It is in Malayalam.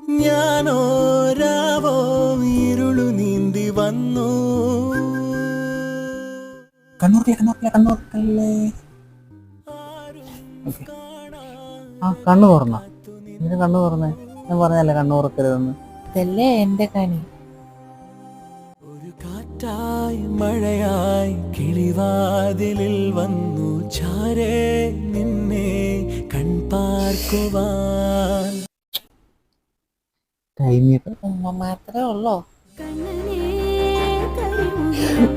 ഞാനോരാവോ ഇരുളു നീന്തി വന്നു. കണ്ണൂർക്കല്ലേ. ആ കണ്ണു തുറന്ന ഇതിന് കണ്ണു തുറന്നേ. ഞാൻ പറഞ്ഞല്ലേ കണ്ണു തുറക്കരുതെന്ന്. ഇതല്ലേ എന്റെ കണി. ഒരു കാറ്റായി മഴയായി കിളിവാതിലിൽ വന്നു ചാരേ നിന്നെ കൺപാർക്കുവാൻ. ടൈമിയൊക്കെ ഉമ്മ മാത്രമേ ഉള്ളോ? കണ്ണനേ കരിമുകിൽ